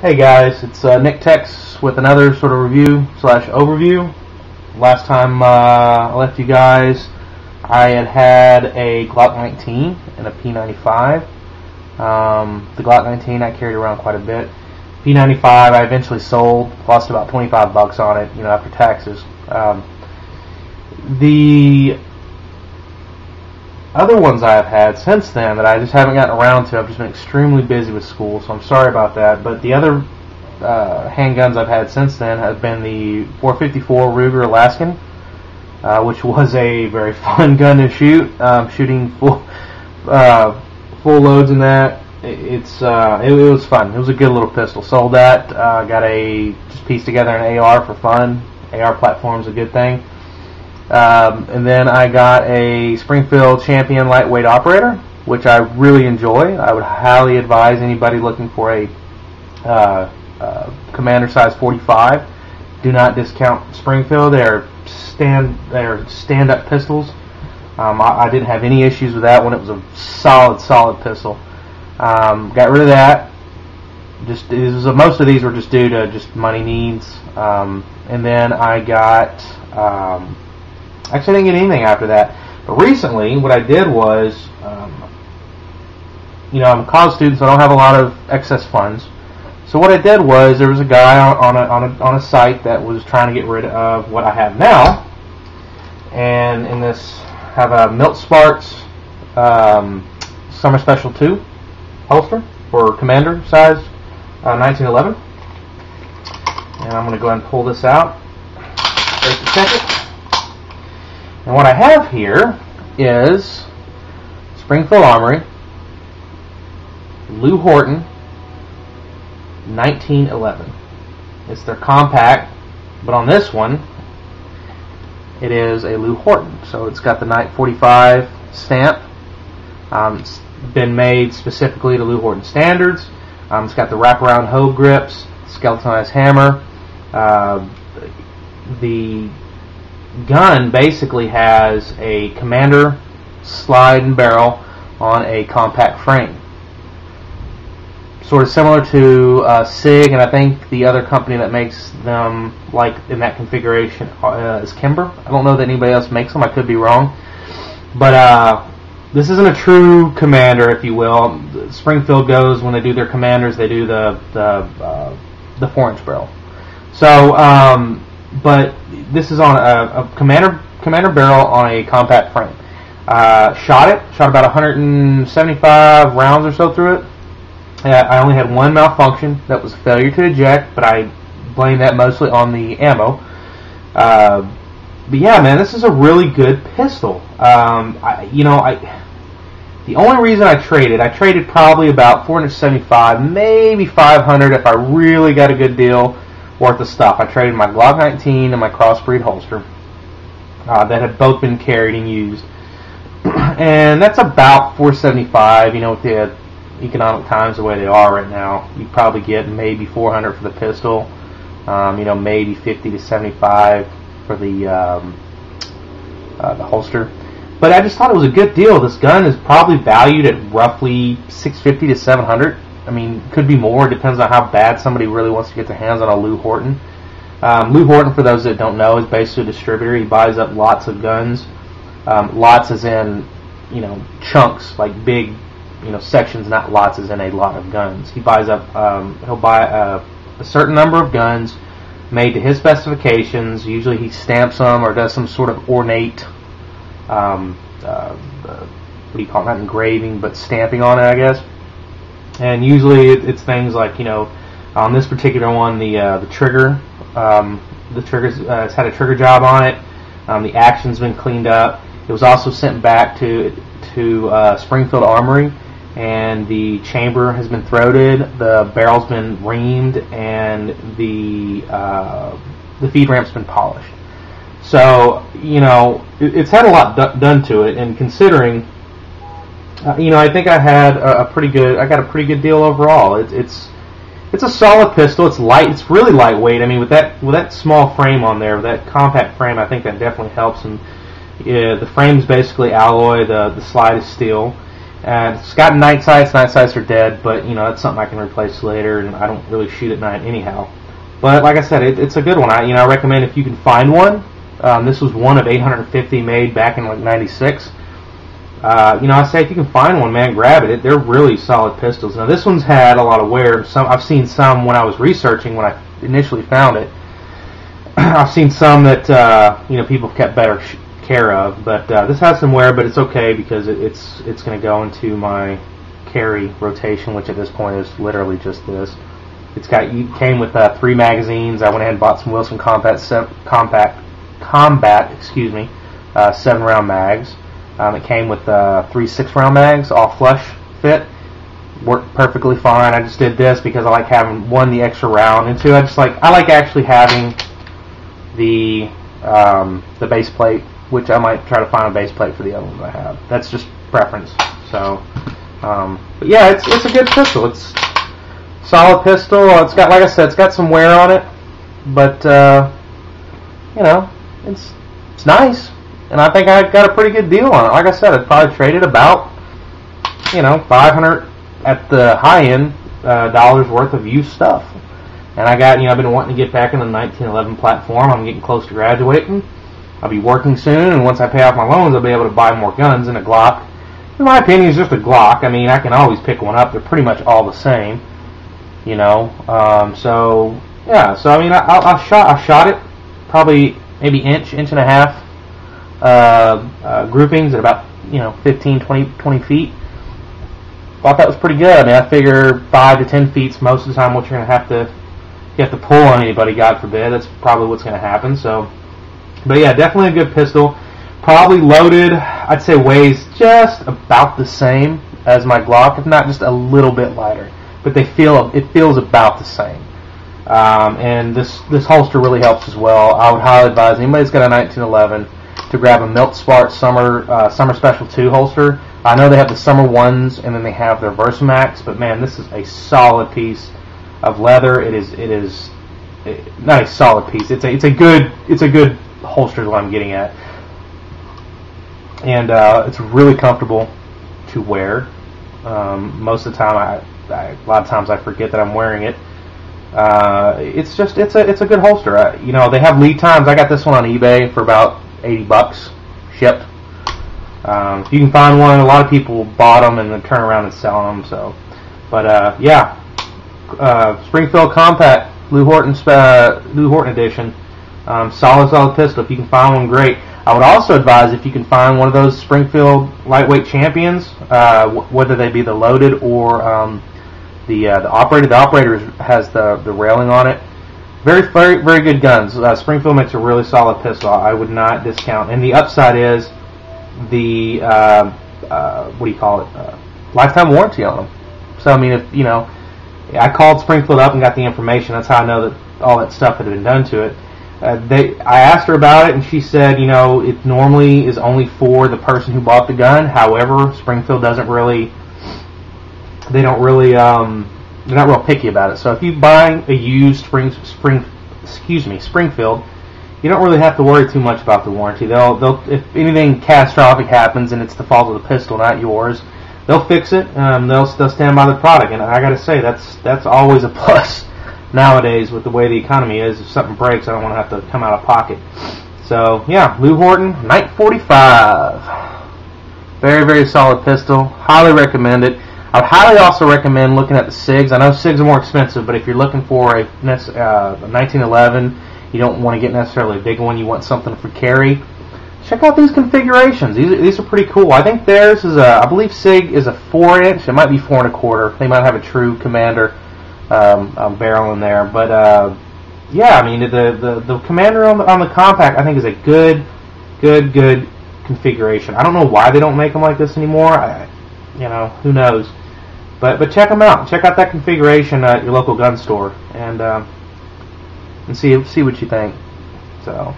Hey guys, it's Nick Tex with another sort of review slash overview. Last time I left you guys, I had a Glock 19 and a P95. The Glock 19 I carried around quite a bit. P95 I eventually sold, lost about $25 on it, after taxes. The other ones I've had since then that I just haven't gotten around to, I've just been extremely busy with school, so I'm sorry about that. But the other handguns I've had since then have been the .454 Ruger Alaskan, which was a very fun gun to shoot. Shooting full loads in that, it was fun. It was a good little pistol. Sold that. Just pieced together an AR for fun. AR platform's a good thing. And then I got a Springfield Champion lightweight operator, which I really enjoy. I would highly advise anybody looking for a commander size 45. Do not discount Springfield. They're stand-up pistols. I didn't have any issues with that one. It was a solid pistol. Got rid of that. Most of these were just due to just money needs. And then I got. Actually, I didn't get anything after that. But recently, what I did was, I'm a college student, so I don't have a lot of excess funds. So what I did was, there was a guy on a site that was trying to get rid of what I have now, and in this have a Milt Sparks Summer Special 2 holster for commander size 1911. And I'm going to go ahead and pull this out. Just a second. And what I have here is Springfield Armory, Lew Horton, 1911. It's their compact, but on this one, it is a Lew Horton. So it's got the Night 45 stamp. It's been made specifically to Lew Horton standards. It's got the wraparound hoe grips, skeletonized hammer. The gun basically has a commander slide and barrel on a compact frame, sort of similar to SIG, and I think the other company that makes them like in that configuration is Kimber. I don't know that anybody else makes them. I could be wrong, but this isn't a true commander, if you will. Springfield goes, when they do their commanders, they do the 4-inch barrel. So but this is on a commander barrel on a compact frame. Shot about 175 rounds or so through it. I only had one malfunction. That was a failure to eject, but I blame that mostly on the ammo. But yeah, man, this is a really good pistol. The only reason I traded probably about 475, maybe 500 if I really got a good deal worth of stuff. I traded my Glock 19 and my crossbreed holster that had both been carried and used, and that's about 475. With the economic times the way they are right now, you probably get maybe 400 for the pistol. Maybe 50 to 75 for the holster. But I just thought it was a good deal. This gun is probably valued at roughly 650 to 700. I mean, could be more. It depends on how bad somebody really wants to get their hands on a Lew Horton. Lew Horton, for those that don't know, is basically a distributor. He buys up lots of guns. Lots as in, chunks, like big, sections, not lots as in a lot of guns. He buys up, he'll buy a certain number of guns made to his specifications. Usually he stamps them or does some sort of ornate, what do you call it, not engraving, but stamping on it, I guess. And usually it's things like, on this particular one, the trigger, it's had a trigger job on it. The action's been cleaned up. It was also sent back to Springfield Armory, and the chamber has been throated, the barrel's been reamed, and the feed ramp's been polished. So, it's had a lot done to it, and considering, I think I got a pretty good deal overall. It's a solid pistol. It's light. It's really lightweight. I mean, with that small frame on there, with that compact frame, I think that definitely helps. And the frame's basically alloy. The slide is steel, And it's got night sights. Night sights are dead, but you know that's something I can replace later, and I don't really shoot at night anyhow. But like I said, it's a good one. I recommend if you can find one. This was one of 850 made back in like '96. I say if you can find one, man, grab it. They're really solid pistols. Now this one's had a lot of wear. I've seen some when I was researching when I initially found it. I've seen some that people kept better care of, but this has some wear, but it's okay because it's going to go into my carry rotation, which at this point is literally just this. It came with 3 magazines. I went ahead and bought some Wilson Combat 7-round mags. It came with 3 6-round mags, all flush fit. Worked perfectly fine. I just did this because I like having, 1, the extra round, and 2, I like actually having the base plate, which I might try to find a base plate for the other ones I have. That's just preference. So, but yeah, it's a good pistol. It's a solid pistol. It's got, like I said, it's got some wear on it, but it's nice. And I think I got a pretty good deal on it. Like I said, I'd probably traded about, $500 at the high end dollars worth of used stuff. And I got, I've been wanting to get back in the 1911 platform. I'm getting close to graduating. I'll be working soon, and once I pay off my loans, I'll be able to buy more guns. And a Glock, in my opinion, is just a Glock. I mean, I can always pick one up. They're pretty much all the same, So yeah. So I mean, I shot it probably maybe inch and a half groupings at about 15, 20 feet. Thought that was pretty good. I mean, I figure 5 to 10 feet's most of the time what you're gonna have to. You have to pull on anybody, God forbid. That's probably what's going to happen. So, but yeah, definitely a good pistol. Probably loaded, I'd say weighs just about the same as my Glock, if not just a little bit lighter. But it feels about the same. And this holster really helps as well. I would highly advise anybody that's got a 1911 to grab a Milt Smart Summer Special 2 holster. I know they have the Summer 1s and then they have their Versamax, but man, this is a solid piece of leather. It is not a solid piece. It's a good holster is what I'm getting at, and it's really comfortable to wear. Most of the time, a lot of times I forget that I'm wearing it. It's a good holster. They have lead times. I got this one on eBay for about $80 shipped. If you can find one, a lot of people bought them and then turn around and sell them. So, but yeah. Springfield Compact, Lew Horton edition. Solid pistol. If you can find one, great. I would also advise if you can find one of those Springfield lightweight champions, whether they be the loaded or the operated. The operator has the railing on it. Very, very, very good guns. Springfield makes a really solid pistol. I would not discount. And the upside is the lifetime warranty on them. So I mean, if I called Springfield up and got the information. That's how I know that all that stuff had been done to it. I asked her about it, and she said, it normally is only for the person who bought the gun. However, Springfield doesn't really. They're not real picky about it. So if you buy a used Springfield, you don't really have to worry too much about the warranty. They'll if anything catastrophic happens and it's the fault of the pistol, not yours. They'll fix it. They'll stand by the product, and I got to say that's always a plus nowadays with the way the economy is. If something breaks, I don't want to have to come out of pocket. So yeah, Lew Horton Night 45, very, very solid pistol. Highly recommend it. I would highly also recommend looking at the SIGs. I know SIGs are more expensive, but if you're looking for a 1911, you don't want to get necessarily a big one. You want something for carry. Check out these configurations. These are pretty cool. I think theirs is I believe SIG is a 4-inch. It might be 4 1/4. They might have a true Commander barrel in there. But yeah, I mean the Commander on the Compact I think is a good configuration. I don't know why they don't make them like this anymore. Who knows? But check them out. Check out that configuration at your local gun store and see what you think. So.